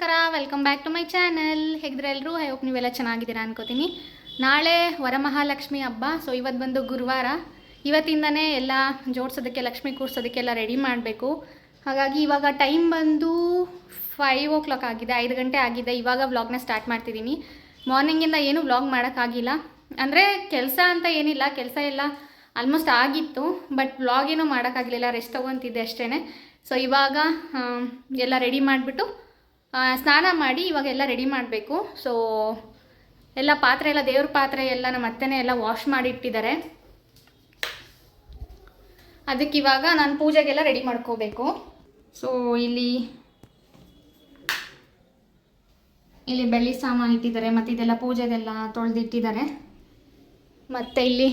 ನಮಸ್ಕಾರ, welcome back to my channel. ಹೇಗಿದ್ರೆ ಎಲ್ಲರೂ ಐ ಹೋಪ್ ನೀವೆಲ್ಲ ಚೆನ್ನಾಗಿದ್ದೀರಾ ಅನ್ಕೋತೀನಿ. ನಾಳೆ ವರಮಹಾಲಕ್ಷ್ಮಿ ಹಬ್ಬ. ಸೊ ಇವತ್ತು ಬಂದು ಗುರುವಾರ. ಇವತ್ತಿಂದನೇ ಎಲ್ಲ ಜೋಡಿಸೋದಕ್ಕೆ, ಲಕ್ಷ್ಮಿ ಕೂರಿಸೋದಕ್ಕೆಲ್ಲ ರೆಡಿ ಮಾಡಬೇಕು. ಹಾಗಾಗಿ ಇವಾಗ ಟೈಮ್ ಬಂದು 5 o'clock ಆಗಿದೆ, 5 ಗಂಟೆ ಆಗಿದೆ. ಇವಾಗ ವ್ಲಾಗ್ನ ಸ್ಟಾರ್ಟ್ ಮಾಡ್ತಿದ್ದೀನಿ. ಮಾರ್ನಿಂಗಿಂದ ಏನೂ ವ್ಲಾಗ್ ಮಾಡೋಕ್ಕಾಗಿಲ್ಲ. ಅಂದರೆ ಕೆಲಸ ಅಂತ ಏನಿಲ್ಲ, ಕೆಲಸ ಎಲ್ಲ ಆಲ್ಮೋಸ್ಟ್ ಆಗಿತ್ತು, ಬಟ್ ವ್ಲಾಗ್ ಏನೂ ಮಾಡೋಕ್ಕಾಗಲಿಲ್ಲ, ರೆಸ್ಟ್ ತೊಗೊತಿದ್ದೆ ಅಷ್ಟೇ. ಸೊ ಇವಾಗ ಎಲ್ಲ ರೆಡಿ ಮಾಡಿಬಿಟ್ಟು ಸ್ನಾನ ಮಾಡಿ ಇವಾಗೆಲ್ಲ ರೆಡಿ ಮಾಡಬೇಕು. ಸೊ ಎಲ್ಲ ಪಾತ್ರೆ ಎಲ್ಲ, ದೇವ್ರ ಪಾತ್ರೆ ಎಲ್ಲ ನಮ್ಮ ಅತ್ತೆನೇ ಎಲ್ಲ ವಾಶ್ ಮಾಡಿ ಇಟ್ಟಿದ್ದಾರೆ. ಅದಕ್ಕೆ ಇವಾಗ ನಾನು ಪೂಜೆಗೆಲ್ಲ ರೆಡಿ ಮಾಡ್ಕೋಬೇಕು. ಸೊ ಇಲ್ಲಿ ಬೆಳ್ಳಿ ಸಾಮಾನು ಇಟ್ಟಿದ್ದಾರೆ, ಮತ್ತು ಇದೆಲ್ಲ ಪೂಜೆದೆಲ್ಲ ತೊಳೆದಿಟ್ಟಿದ್ದಾರೆ. ಮತ್ತು ಇಲ್ಲಿ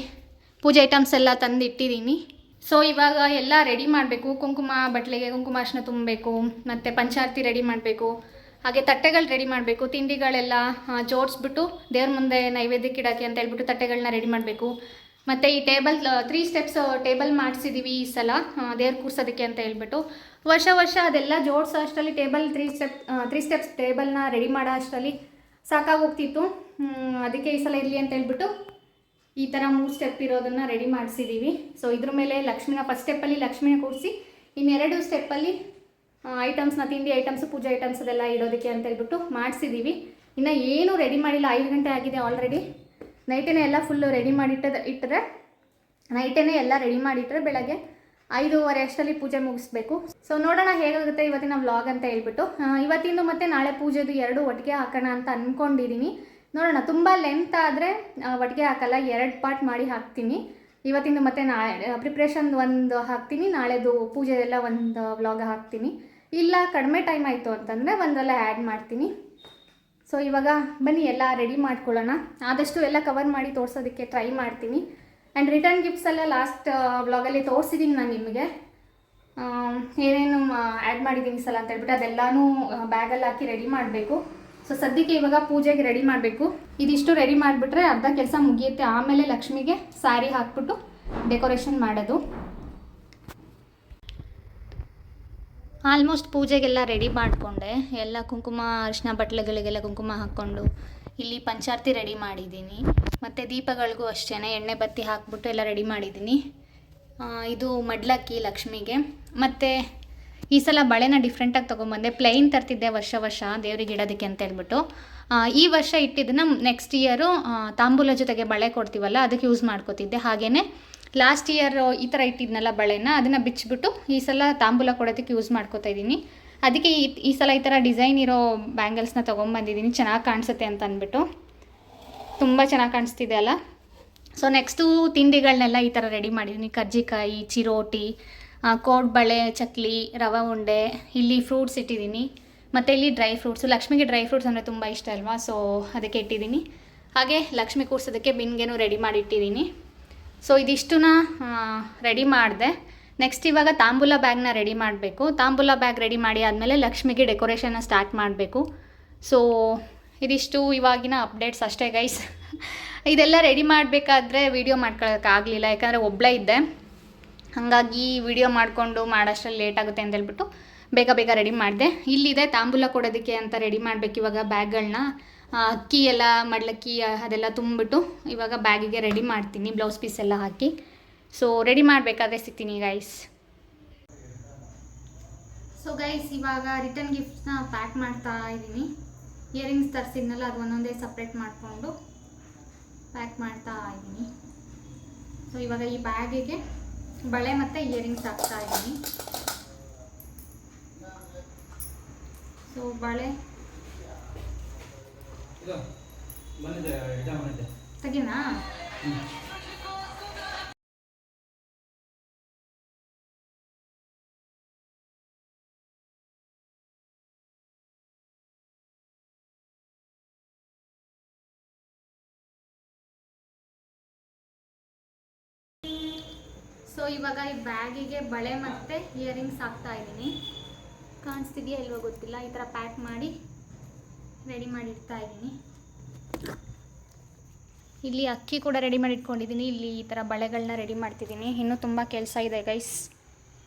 ಪೂಜೆ ಐಟಮ್ಸ್ ಎಲ್ಲ ತಂದು ಇಟ್ಟಿದ್ದೀನಿ. ಸೊ ಇವಾಗ ಎಲ್ಲ ರೆಡಿ ಮಾಡಬೇಕು. ಕುಂಕುಮ ಬಟ್ಲಿಗೆ ಕುಂಕುಮ ಅರ್ಶಿನ ತುಂಬಬೇಕು, ಮತ್ತು ಪಂಚಾರತಿ ರೆಡಿ ಮಾಡಬೇಕು, ಹಾಗೆ ತಟ್ಟೆಗಳು ರೆಡಿ ಮಾಡಬೇಕು. ತಿಂಡಿಗಳೆಲ್ಲ ಜೋಡಿಸ್ಬಿಟ್ಟು ದೇವ್ರ ಮುಂದೆ ನೈವೇದ್ಯಕ್ಕೆ ಇಡೋಕ್ಕೆ ಅಂತ ಹೇಳ್ಬಿಟ್ಟು ತಟ್ಟೆಗಳನ್ನ ರೆಡಿ ಮಾಡಬೇಕು. ಮತ್ತು ಈ ಟೇಬಲ್ 3 steps ಟೇಬಲ್ ಮಾಡಿಸಿದ್ದೀವಿ ಈ ಸಲ ದೇವ್ರ ಕೂರ್ಸೋದಕ್ಕೆ ಅಂತ ಹೇಳ್ಬಿಟ್ಟು. ವರ್ಷ ಅದೆಲ್ಲ ಜೋಡಿಸೋ ಅಷ್ಟರಲ್ಲಿ ಟೇಬಲ್ 3 steps ಟೇಬಲ್ನ ರೆಡಿ ಮಾಡೋ ಅಷ್ಟರಲ್ಲಿ ಸಾಕಾಗೋಗ್ತಿತ್ತು. ಅದಕ್ಕೆ ಈ ಸಲ ಇರಲಿ ಅಂತ ಹೇಳ್ಬಿಟ್ಟು ಈ ಥರ 3 ಸ್ಟೆಪ್ ಇರೋದನ್ನು ರೆಡಿ ಮಾಡಿಸಿದ್ದೀವಿ. ಸೊ ಇದ್ರ ಮೇಲೆ ಲಕ್ಷ್ಮಿನ ಫಸ್ಟ್ ಸ್ಟೆಪ್ಪಲ್ಲಿ ಲಕ್ಷ್ಮಿನ ಕೂರಿಸಿ, ಇನ್ನೆರಡು ಸ್ಟೆಪ್ಪಲ್ಲಿ ಐಟಮ್ಸ್ನ, ತಿಂಡಿ ಐಟಮ್ಸು, ಪೂಜೆ ಐಟಮ್ಸ್ ಅದೆಲ್ಲ ಇಡೋದಕ್ಕೆ ಅಂತ ಹೇಳ್ಬಿಟ್ಟು ಮಾಡಿಸಿದ್ದೀವಿ. ಇನ್ನು ಏನೂ ರೆಡಿ ಮಾಡಿಲ್ಲ, 5 ಗಂಟೆ ಆಗಿದೆ ಆಲ್ರೆಡಿ. ನೈಟೇ ಎಲ್ಲ ಫುಲ್ಲು ರೆಡಿ ಇಟ್ಟರೆ ನೈಟೇ ಎಲ್ಲ ರೆಡಿ ಮಾಡಿಟ್ಟರೆ ಬೆಳಗ್ಗೆ 5:30 ಅಷ್ಟರಲ್ಲಿ ಪೂಜೆ ಮುಗಿಸ್ಬೇಕು. ಸೊ ನೋಡೋಣ ಹೇಗಾಗುತ್ತೆ ಇವತ್ತಿನ ವ್ಲಾಗ್ ಅಂತ ಹೇಳ್ಬಿಟ್ಟು. ಇವತ್ತಿಂದು ಮತ್ತು ನಾಳೆ ಪೂಜೆದು 2 ಒಟ್ಟಿಗೆ ಹಾಕೋಣ ಅಂತ ಅಂದ್ಕೊಂಡಿದ್ದೀನಿ. ನೋಡೋಣ, ತುಂಬ ಲೆಂತ್ ಆದರೆ ಒಟ್ಟಿಗೆ ಹಾಕಲ್ಲ, 2 ಪಾರ್ಟ್ ಮಾಡಿ ಹಾಕ್ತೀನಿ. ಇವತ್ತಿಂದು ಮತ್ತು ನಾಳೆ ಪ್ರಿಪ್ರೇಷನ್ ಒಂದು ಹಾಕ್ತೀನಿ, ನಾಳೆದು ಪೂಜೆ ಎಲ್ಲ ಒಂದು ವ್ಲಾಗ್ ಹಾಕ್ತೀನಿ. ಇಲ್ಲ ಕಡಿಮೆ ಟೈಮ್ ಆಯಿತು ಅಂತಂದರೆ ಒಂದರಲ್ಲೇ ಆ್ಯಡ್ ಮಾಡ್ತೀನಿ. ಸೊ ಇವಾಗ ಬನ್ನಿ ಎಲ್ಲ ರೆಡಿ ಮಾಡ್ಕೊಳ್ಳೋಣ. ಆದಷ್ಟು ಎಲ್ಲ ಕವರ್ ಮಾಡಿ ತೋರಿಸೋದಕ್ಕೆ ಟ್ರೈ ಮಾಡ್ತೀನಿ. ಆ್ಯಂಡ್ ರಿಟರ್ನ್ ಗಿಫ್ಟ್ಸ್ ಎಲ್ಲ ಲಾಸ್ಟ್ ವ್ಲಾಗಲ್ಲಿ ತೋರಿಸಿದ್ದೀನಿ ನಾನು ನಿಮಗೆ, ಏನೇನು ಆ್ಯಡ್ ಮಾಡಿದ್ದೀನಿ ಸಲ ಅಂತ ಹೇಳ್ಬಿಟ್ಟು. ಅದೆಲ್ಲನೂ ಬ್ಯಾಗಲ್ಲಿ ಹಾಕಿ ರೆಡಿ ಮಾಡಬೇಕು. ಸೊ ಸದ್ಯಕ್ಕೆ ಇವಾಗ ಪೂಜೆಗೆ ರೆಡಿ ಮಾಡಬೇಕು. ಇದಿಷ್ಟು ರೆಡಿ ಮಾಡಿಬಿಟ್ರೆ ಅರ್ಧ ಕೆಲಸ ಮುಗಿಯುತ್ತೆ. ಆಮೇಲೆ ಲಕ್ಷ್ಮಿಗೆ ಸ್ಯಾರಿ ಹಾಕ್ಬಿಟ್ಟು ಡೆಕೋರೇಷನ್ ಮಾಡೋದು. ಆಲ್ಮೋಸ್ಟ್ ಪೂಜೆಗೆಲ್ಲ ರೆಡಿ ಮಾಡಿಕೊಂಡೆ. ಎಲ್ಲ ಕುಂಕುಮ ಅರಿಶಿನ ಬಟ್ಲೆಗಳಿಗೆಲ್ಲ ಕುಂಕುಮ ಹಾಕ್ಕೊಂಡು ಇಲ್ಲಿ ಪಂಚಾರತಿ ರೆಡಿ ಮಾಡಿದ್ದೀನಿ. ಮತ್ತು ದೀಪಗಳಿಗೂ ಅಷ್ಟೇ ಎಣ್ಣೆ ಬತ್ತಿ ಹಾಕ್ಬಿಟ್ಟು ಎಲ್ಲ ರೆಡಿ ಮಾಡಿದ್ದೀನಿ. ಇದು ಮಡ್ಲಕ್ಕಿ ಲಕ್ಷ್ಮಿಗೆ. ಮತ್ತು ಈ ಸಲ ಬಳೆನ ಡಿಫ್ರೆಂಟಾಗಿ ತೊಗೊಂಬಂದೆ. ಪ್ಲೈನ್ ತರ್ತಿದ್ದೆ ವರ್ಷ ದೇವ್ರಿಗೆ ಇಡೋದಕ್ಕೆ ಅಂತ ಹೇಳ್ಬಿಟ್ಟು. ಈ ವರ್ಷ ಇಟ್ಟಿದ್ದನ್ನು ನೆಕ್ಸ್ಟ್ ಇಯರು ತಾಂಬೂಲ ಜೊತೆಗೆ ಬಳೆ ಕೊಡ್ತೀವಲ್ಲ ಅದಕ್ಕೆ ಯೂಸ್ ಮಾಡ್ಕೋತಿದ್ದೆ. ಹಾಗೆಯೇ ಲಾಸ್ಟ್ ಇಯರ್ ಈ ಥರ ಇಟ್ಟಿದ್ನಲ್ಲ ಬಳೆನ, ಅದನ್ನು ಬಿಚ್ಚಿಬಿಟ್ಟು ಈ ಸಲ ತಾಂಬೂಲ ಕೊಡೋದಕ್ಕೆ ಯೂಸ್ ಮಾಡ್ಕೋತಾ ಇದ್ದೀನಿ. ಅದಕ್ಕೆ ಈ ಸಲ ಈ ಥರ ಡಿಸೈನ್ ಇರೋ ಬ್ಯಾಂಗಲ್ಸ್ನ ತೊಗೊಂಬಂದಿದ್ದೀನಿ, ಚೆನ್ನಾಗಿ ಕಾಣಿಸುತ್ತೆ ಅಂತ ಅಂದ್ಬಿಟ್ಟು. ತುಂಬ ಚೆನ್ನಾಗಿ ಕಾಣಿಸ್ತಿದೆ ಅಲ್ಲ. ಸೊ ನೆಕ್ಸ್ಟು ತಿಂಡಿಗಳನ್ನೆಲ್ಲ ಈ ಥರ ರೆಡಿ ಮಾಡಿದ್ದೀನಿ. ಕರ್ಜಿಕಾಯಿ, ಚಿರೋಟಿ, ಕೋಡ್ಬಳೆ, ಚಕ್ಲಿ, ರವೆ ಉಂಡೆ, ಇಲ್ಲಿ ಫ್ರೂಟ್ಸ್ ಇಟ್ಟಿದ್ದೀನಿ. ಮತ್ತು ಇಲ್ಲಿ ಡ್ರೈ ಫ್ರೂಟ್ಸು, ಲಕ್ಷ್ಮಿಗೆ ಡ್ರೈ ಫ್ರೂಟ್ಸ್ ಅಂದರೆ ತುಂಬ ಇಷ್ಟ ಅಲ್ವಾ, ಸೊ ಅದಕ್ಕೆ ಇಟ್ಟಿದ್ದೀನಿ. ಹಾಗೆ ಲಕ್ಷ್ಮಿ ಕೂರ್ಸೋದಕ್ಕೆ ಬಿನ್ಗೆನೂ ರೆಡಿ ಮಾಡಿ ಇಟ್ಟಿದ್ದೀನಿ. ಸೊ ಇದಿಷ್ಟನ್ನ ರೆಡಿ ಮಾಡಿದೆ. ನೆಕ್ಸ್ಟ್ ಇವಾಗ ತಾಂಬೂಲ ಬ್ಯಾಗ್ನ ರೆಡಿ ಮಾಡಬೇಕು. ತಾಂಬೂಲ ಬ್ಯಾಗ್ ರೆಡಿ ಮಾಡಿ ಆದಮೇಲೆ ಲಕ್ಷ್ಮಿಗೆ ಡೆಕೋರೇಷನ್ನ ಸ್ಟಾರ್ಟ್ ಮಾಡಬೇಕು. ಸೊ ಇದಿಷ್ಟು ಇವಾಗಿನ ಅಪ್ಡೇಟ್ಸ್ ಅಷ್ಟೇ ಗೈಸ್. ಇದೆಲ್ಲ ರೆಡಿ ಮಾಡಬೇಕಾದ್ರೆ ವೀಡಿಯೋ ಮಾಡ್ಕೊಳ್ಳೋಕ್ಕಾಗಲಿಲ್ಲ, ಯಾಕಂದರೆ ಒಬ್ಬಳೇ ಇದ್ದೆ. ಹಾಗಾಗಿ ವಿಡಿಯೋ ಮಾಡಿಕೊಂಡು ಮಾಡೋಷ್ಟರಲ್ಲಿ ಲೇಟ್ ಆಗುತ್ತೆ ಅಂತ ಹೇಳ್ಬಿಟ್ಟು ಬೇಗ ರೆಡಿ ಮಾಡಿದೆ. ಇಲ್ಲಿದೆ ತಾಂಬೂಲ ಕೊಡೋದಕ್ಕೆ ಅಂತ ರೆಡಿ ಮಾಡಬೇಕು ಇವಾಗ ಬ್ಯಾಗ್ಗಳನ್ನ. ಅಕ್ಕಿ ಎಲ್ಲ, ಮಡ್ಲಕ್ಕಿ ಅದೆಲ್ಲ ತುಂಬಿಬಿಟ್ಟು ಇವಾಗ ಬ್ಯಾಗಿಗೆ ರೆಡಿ ಮಾಡ್ತೀನಿ, ಬ್ಲೌಸ್ ಪೀಸ್ ಎಲ್ಲ ಹಾಕಿ. ಸೊ ರೆಡಿ ಮಾಡಬೇಕಾದ್ರೆ ಸಿಗ್ತೀನಿ ಗೈಸ್. ಸೊ ಗೈಸ್ ಇವಾಗ ರಿಟರ್ನ್ ಗಿಫ್ಟ್ಸ್ನ ಪ್ಯಾಕ್ ಮಾಡ್ತಾ ಇದ್ದೀನಿ. ಇಯರಿಂಗ್ಸ್ ತರಿಸಿದ್ನಲ್ಲ ಅದು ಒಂದೊಂದೇ ಸಪ್ರೇಟ್ ಮಾಡಿಕೊಂಡು ಪ್ಯಾಕ್ ಮಾಡ್ತಾ ಇದ್ದೀನಿ. ಸೊ ಇವಾಗ ಈ ಬ್ಯಾಗಿಗೆ ಬಳೆ ಮತ್ತು ಇಯರಿಂಗ್ಸ್ ಹಾಕ್ತಾ ಇದ್ದೀನಿ. ಸೊ ಬಳೆ ತೆಗಿನಾ? ಸೊ ಇವಾಗ ಈ ಬ್ಯಾಗಿಗೆ ಬಳೆ ಮತ್ತು ಇಯರಿಂಗ್ಸ್ ಹಾಕ್ತಾ ಇದ್ದೀನಿ. ಕಾಣಿಸ್ತಿದೆಯಾ ಇಲ್ವೋ ಗೊತ್ತಿಲ್ಲ. ಈ ಥರ ಪ್ಯಾಕ್ ಮಾಡಿ ರೆಡಿ ಮಾಡಿ ಇಡ್ತಾ ಇದ್ದೀನಿ. ಇಲ್ಲಿ ಅಕ್ಕಿ ಕೂಡ ರೆಡಿ ಮಾಡಿ ಇಟ್ಕೊಂಡಿದ್ದೀನಿ. ಇಲ್ಲಿ ಈ ಥರ ಬಳೆಗಳನ್ನ ರೆಡಿ ಮಾಡ್ತಿದ್ದೀನಿ. ಇನ್ನೂ ತುಂಬ ಕೆಲಸ ಇದೆ ಗೈಸ್.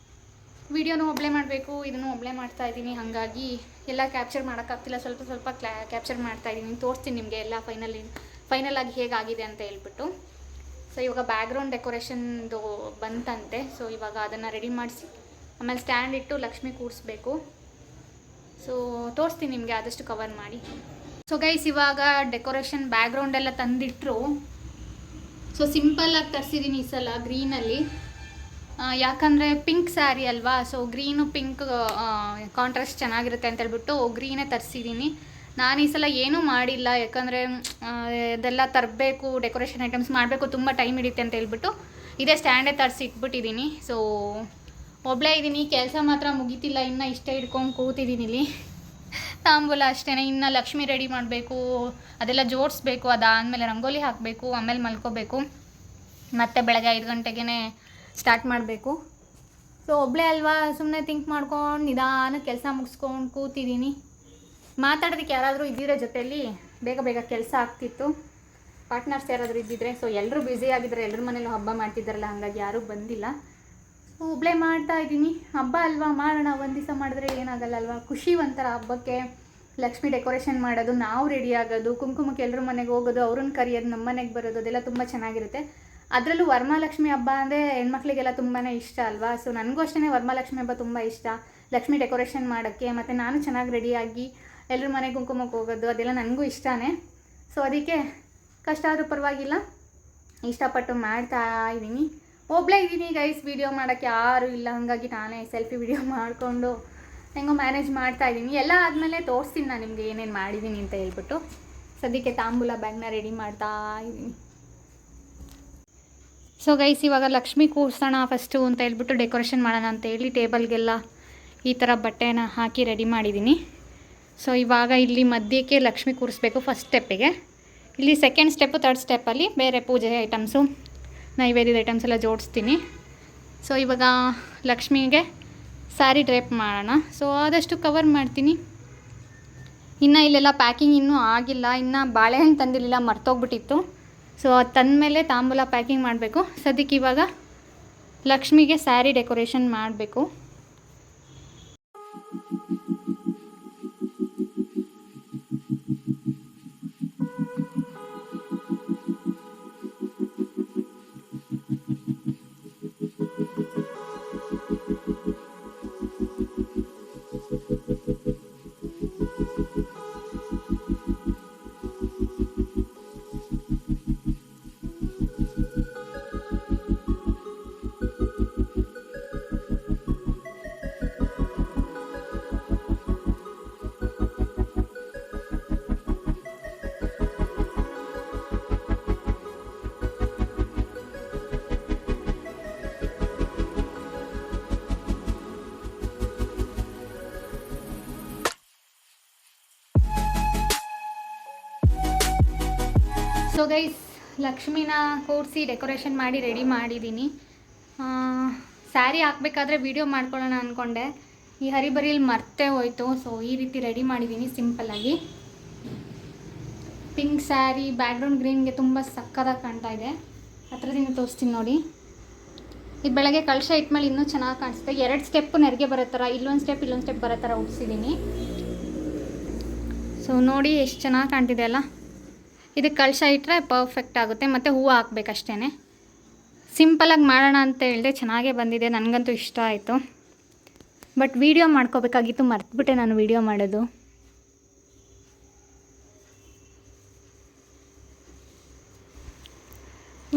ವೀಡಿಯೋನೂ ಒಬ್ಬಳೇ ಮಾಡಬೇಕು, ಇದನ್ನು ಒಬ್ಬಳೇ ಮಾಡ್ತಾಯಿದ್ದೀನಿ. ಹಾಗಾಗಿ ಎಲ್ಲ ಕ್ಯಾಪ್ಚರ್ ಮಾಡೋಕ್ಕಾಗ್ತಿಲ್ಲ, ಸ್ವಲ್ಪ ಸ್ವಲ್ಪ ಕ್ಯಾಪ್ಚರ್ ಮಾಡ್ತಾಯಿದ್ದೀನಿ. ತೋರಿಸ್ತೀನಿ ನಿಮಗೆ ಎಲ್ಲ ಫೈನಲ್ ಆಗಿ ಹೇಗಾಗಿದೆ ಅಂತ ಹೇಳ್ಬಿಟ್ಟು. ಸೊ ಇವಾಗ ಬ್ಯಾಕ್ಗ್ರೌಂಡ್ ಡೆಕೋರೇಷನ್ದು ಬಂತಂತೆ. ಸೊ ಇವಾಗ ಅದನ್ನು ರೆಡಿ ಮಾಡಿಸಿ ಆಮೇಲೆ ಸ್ಟ್ಯಾಂಡ್ ಇಟ್ಟು ಲಕ್ಷ್ಮಿ ಕೂರಿಸ್ಬೇಕು. ಸೊ ತೋರಿಸ್ತೀನಿ ನಿಮಗೆ ಆದಷ್ಟು ಕವರ್ ಮಾಡಿ. ಸೊ ಗೈಸ್, ಇವಾಗ ಡೆಕೋರೇಷನ್ ಬ್ಯಾಕ್ಗ್ರೌಂಡ್ ಎಲ್ಲ ತಂದಿಟ್ಟರು. ಸೊ ಸಿಂಪಲ್ಲಾಗಿ ತರಿಸಿದ್ದೀನಿ ಈ ಸಲ ಗ್ರೀನಲ್ಲಿ. ಯಾಕಂದರೆ ಪಿಂಕ್ ಸ್ಯಾರಿ ಅಲ್ವಾ, ಸೊ ಗ್ರೀನು ಪಿಂಕ್ ಕಾಂಟ್ರಾಸ್ಟ್ ಚೆನ್ನಾಗಿರುತ್ತೆ ಅಂತ ಹೇಳ್ಬಿಟ್ಟು ಗ್ರೀನೇ ತರಿಸಿದ್ದೀನಿ. ನಾನು ಈ ಸಲ ಏನೂ ಮಾಡಿಲ್ಲ, ಯಾಕಂದರೆ ಅದೆಲ್ಲ ತರಬೇಕು, ಡೆಕೋರೇಷನ್ ಐಟಮ್ಸ್ ಮಾಡಬೇಕು, ತುಂಬ ಟೈಮ್ ಹಿಡಿಯುತ್ತೆ ಅಂತ ಹೇಳ್ಬಿಟ್ಟು ಇದೇ ಸ್ಟ್ಯಾಂಡೇ ತರಿಸಿ ಇಟ್ಬಿಟ್ಟಿದ್ದೀನಿ. ಸೊ ಒಬ್ಬಳೇ ಇದ್ದೀನಿ, ಕೆಲಸ ಮಾತ್ರ ಮುಗೀತಿಲ್ಲ, ಇನ್ನು ಇಷ್ಟ ಹಿಡ್ಕೊಂಡು ಕೂತಿದ್ದೀನಿ ಇಲ್ಲಿ. ತಾಂಬೂಲ ಅಷ್ಟೇ, ಇನ್ನು ಲಕ್ಷ್ಮಿ ರೆಡಿ ಮಾಡಬೇಕು, ಅದೆಲ್ಲ ಜೋಡಿಸ್ಬೇಕು, ಅದಾದಮೇಲೆ ರಂಗೋಲಿ ಹಾಕಬೇಕು, ಆಮೇಲೆ ಮಲ್ಕೋಬೇಕು, ಮತ್ತು ಬೆಳಗ್ಗೆ 5 ಗಂಟೆಗೆ ಸ್ಟಾರ್ಟ್ ಮಾಡಬೇಕು. ಸೊ ಒಬ್ಬಳೇ ಅಲ್ವಾ, ಸುಮ್ಮನೆ ಥಿಂಕ್ ಮಾಡ್ಕೊಂಡು ನಿಧಾನ ಕೆಲಸ ಮುಗಿಸ್ಕೊಂಡು ಕೂತಿದ್ದೀನಿ. ಮಾತಾಡೋದಕ್ಕೆ ಯಾರಾದರೂ ಇದ್ದಿರೋ ಜೊತೆಯಲ್ಲಿ ಬೇಗ ಬೇಗ ಕೆಲಸ ಆಗ್ತಿತ್ತು, ಪಾರ್ಟ್ನರ್ಸ್ ಯಾರಾದರೂ ಇದ್ದಿದ್ರೆ. ಸೊ ಎಲ್ಲರೂ ಬ್ಯುಸಿ ಆಗಿದ್ದಾರೆ, ಎಲ್ಲರ ಮನೇಲೂ ಹಬ್ಬ ಮಾಡ್ತಿದ್ದಾರಲ್ಲ, ಹಾಗಾಗಿ ಯಾರೂ ಬಂದಿಲ್ಲ. ಸೊ ಒಬ್ಬಳೇ ಮಾಡ್ತಾ ಇದ್ದೀನಿ. ಹಬ್ಬ ಅಲ್ವಾ, ಮಾಡೋಣ, ಒಂದು ದಿವಸ ಮಾಡಿದ್ರೆ ಏನಾಗಲ್ಲ ಅಲ್ವಾ. ಖುಷಿ ಒಂಥರ ಹಬ್ಬಕ್ಕೆ. ಲಕ್ಷ್ಮಿ ಡೆಕೋರೇಷನ್ ಮಾಡೋದು, ನಾವು ರೆಡಿ ಆಗೋದು, ಕುಂಕುಮಕ್ಕೆ ಎಲ್ಲರ ಮನೆಗೆ ಹೋಗೋದು, ಅವ್ರನ್ನ ಕರೆಯೋದು, ನಮ್ಮ ಮನೆಗೆ ಬರೋದು, ಅದೆಲ್ಲ ತುಂಬ ಚೆನ್ನಾಗಿರುತ್ತೆ. ಅದರಲ್ಲೂ ವರಮಹಾಲಕ್ಷ್ಮಿ ಹಬ್ಬ ಅಂದರೆ ಹೆಣ್ಮಕ್ಳಿಗೆಲ್ಲ ತುಂಬಾ ಇಷ್ಟ ಅಲ್ವಾ. ಸೊ ನನಗೂ ಅಷ್ಟೇ ವರಮಹಾಲಕ್ಷ್ಮಿ ಹಬ್ಬ ತುಂಬ ಇಷ್ಟ, ಲಕ್ಷ್ಮಿ ಡೆಕೋರೇಷನ್ ಮಾಡೋಕ್ಕೆ. ಮತ್ತು ನಾನು ಚೆನ್ನಾಗಿ ರೆಡಿಯಾಗಿ ಎಲ್ಲರ ಮನೆಗೆ ಕುಂಕುಮಕ್ಕೆ ಹೋಗೋದು, ಅದೆಲ್ಲ ನನಗೂ ಇಷ್ಟನೇ. ಸೊ ಅದಕ್ಕೆ ಕಷ್ಟ ಆದರೂ ಪರವಾಗಿಲ್ಲ, ಇಷ್ಟಪಟ್ಟು ಮಾಡ್ತಾ ಇದ್ದೀನಿ. ಒಬ್ಬಳೇ ಇದ್ದೀನಿ ಗೈಸ್, ವೀಡಿಯೋ ಮಾಡೋಕ್ಕೆ ಯಾರೂ ಇಲ್ಲ, ಹಾಗಾಗಿ ನಾನೇ ಸೆಲ್ಫಿ ವೀಡಿಯೋ ಮಾಡಿಕೊಂಡು ಹೆಂಗೋ ಮ್ಯಾನೇಜ್ ಮಾಡ್ತಾ ಇದ್ದೀನಿ. ಎಲ್ಲ ಆದಮೇಲೆ ತೋರಿಸ್ತೀನಿ ನಾನು ನಿಮಗೆ ಏನೇನು ಮಾಡಿದ್ದೀನಿ ಅಂತ ಹೇಳ್ಬಿಟ್ಟು. ಸದ್ಯಕ್ಕೆ ತಾಂಬೂಲ ಬ್ಯಾಗ್ನ ರೆಡಿ ಮಾಡ್ತಾ ಇದ್ದೀನಿ. ಸೊ ಗೈಸ್, ಇವಾಗ ಲಕ್ಷ್ಮಿ ಕೂರಿಸೋಣ ಫಸ್ಟು ಅಂತ ಹೇಳ್ಬಿಟ್ಟು ಡೆಕೋರೇಷನ್ ಮಾಡೋಣ ಅಂತೇಳಿ ಟೇಬಲ್ಗೆಲ್ಲ ಈ ಥರ ಬಟ್ಟೆನ ಹಾಕಿ ರೆಡಿ ಮಾಡಿದ್ದೀನಿ. ಸೊ ಇವಾಗ ಇಲ್ಲಿ ಮಧ್ಯಕ್ಕೆ ಲಕ್ಷ್ಮಿ ಕೂರಿಸ್ಬೇಕು ಫಸ್ಟ್ ಸ್ಟೆಪ್ಪಿಗೆ. ಇಲ್ಲಿ ಸೆಕೆಂಡ್ ಸ್ಟೆಪ್ಪು, ಥರ್ಡ್ ಸ್ಟೆಪ್ಪಲ್ಲಿ ಬೇರೆ ಪೂಜೆ ಐಟಮ್ಸು, ನೈವೇದ್ಯದ ಐಟಮ್ಸ್ ಎಲ್ಲ ಜೋಡಿಸ್ತೀನಿ. ಸೊ ಇವಾಗ ಲಕ್ಷ್ಮಿಗೆ ಸ್ಯಾರಿ ಡ್ರೇಪ್ ಮಾಡೋಣ. ಸೊ ಆದಷ್ಟು ಕವರ್ ಮಾಡ್ತೀನಿ. ಇನ್ನು ಇಲ್ಲೆಲ್ಲ ಪ್ಯಾಕಿಂಗ್ ಇನ್ನೂ ಆಗಿಲ್ಲ, ಇನ್ನು ಬಾಳೆಹಣ್ಣು ತಂದಿರಲಿಲ್ಲ, ಮರ್ತೋಗ್ಬಿಟ್ಟಿತ್ತು. ಸೊ ಅದು ತಂದಮೇಲೆ ತಾಂಬೂಲ ಪ್ಯಾಕಿಂಗ್ ಮಾಡಬೇಕು. ಸದ್ಯಕ್ಕೆ ಇವಾಗ ಲಕ್ಷ್ಮಿಗೆ ಸ್ಯಾರಿ ಡೆಕೋರೇಷನ್ ಮಾಡಬೇಕು. ಸೊ ಗೈಸ್, ಲಕ್ಷ್ಮಿನ ಕೂರಿಸಿ ಡೆಕೋರೇಷನ್ ಮಾಡಿ ರೆಡಿ ಮಾಡಿದ್ದೀನಿ. ಸ್ಯಾರಿ ಹಾಕಬೇಕಾದ್ರೆ ವೀಡಿಯೋ ಮಾಡ್ಕೊಳ್ಳೋಣ ಅಂದ್ಕೊಂಡೆ, ಈ ಹರಿಬರಿಯಲ್ಲಿ ಮರ್ತೇ ಹೋಯ್ತು. ಸೊ ಈ ರೀತಿ ರೆಡಿ ಮಾಡಿದ್ದೀನಿ ಸಿಂಪಲ್ಲಾಗಿ. ಪಿಂಕ್ ಸ್ಯಾರಿ ಬ್ಯಾಕ್ಗ್ರೌಂಡ್ ಗ್ರೀನ್ಗೆ ತುಂಬ ಸಕ್ಕತ್ತಾಗಿ ಕಾಣ್ತಾ ಇದೆ. ಹತ್ರದಿಂದ ತೋರಿಸ್ತೀನಿ ನೋಡಿ. ಇದು ಬೆಳಗ್ಗೆ ಕಳಶ ಇಟ್ಮೇಲೆ ಇನ್ನೂ ಚೆನ್ನಾಗಿ ಕಾಣಿಸುತ್ತೆ. 2 ಸ್ಟೆಪ್ಪು ನೆರಿಗೆ ಬರೋ ಥರ, ಇಲ್ಲೊಂದು ಸ್ಟೆಪ್ ಬರೋ ಥರ ಉಡ್ಸಿದ್ದೀನಿ. ಸೊ ನೋಡಿ ಎಷ್ಟು ಚೆನ್ನಾಗಿ ಕಾಣ್ತಿದೆ ಅಲ್ಲ. ಇದಕ್ಕೆ ಕಳಶ ಇಟ್ಟರೆ ಪರ್ಫೆಕ್ಟ್ ಆಗುತ್ತೆ. ಮತ್ತು ಹೂವು ಹಾಕ್ಬೇಕಷ್ಟೇ. ಸಿಂಪಲಾಗಿ ಮಾಡೋಣ ಅಂತ ಹೇಳಿದೆ, ಚೆನ್ನಾಗೇ ಬಂದಿದೆ, ನನಗಂತೂ ಇಷ್ಟ ಆಯಿತು. ಬಟ್ ವೀಡಿಯೋ ಮಾಡ್ಕೋಬೇಕಾಗಿತ್ತು, ಮರ್ತುಬಿಟ್ಟೆ ನಾನು ವೀಡಿಯೋ ಮಾಡೋದು.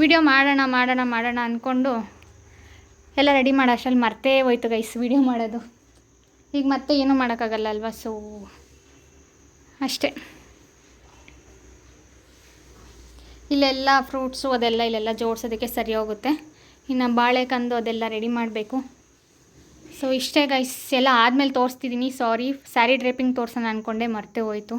ವೀಡಿಯೋ ಮಾಡೋಣ ಅಂದ್ಕೊಂಡು ಎಲ್ಲ ರೆಡಿ ಮಾಡೋ ಅಷ್ಟರಲ್ಲಿ ಮರ್ತೇ ಹೋಯ್ತು ಗೈಸ್ ವೀಡಿಯೋ ಮಾಡೋದು. ಈಗ ಮತ್ತೆ ಏನೂ ಮಾಡೋಕ್ಕಾಗಲ್ಲ ಅಲ್ವಾ. ಸೊ ಅಷ್ಟೇ. ಇಲ್ಲೆಲ್ಲ ಫ್ರೂಟ್ಸು ಅದೆಲ್ಲ ಇಲ್ಲೆಲ್ಲ ಜೋಡಿಸೋದಕ್ಕೆ ಸರಿ ಹೋಗುತ್ತೆ. ಇನ್ನು ಬಾಳೆಕಂದು ಅದೆಲ್ಲ ರೆಡಿ ಮಾಡಬೇಕು. ಸೊ ಇಷ್ಟೇ ಗೈಸ್, ಎಲ್ಲ ಆದಮೇಲೆ ತೋರಿಸ್ತಿದ್ದೀನಿ. ಸಾರಿ, ಸ್ಯಾರಿ ಡ್ರೇಪಿಂಗ್ ತೋರಿಸೋಣ ಅಂದ್ಕೊಂಡೆ, ಮರ್ತೇ ಹೋಯಿತು.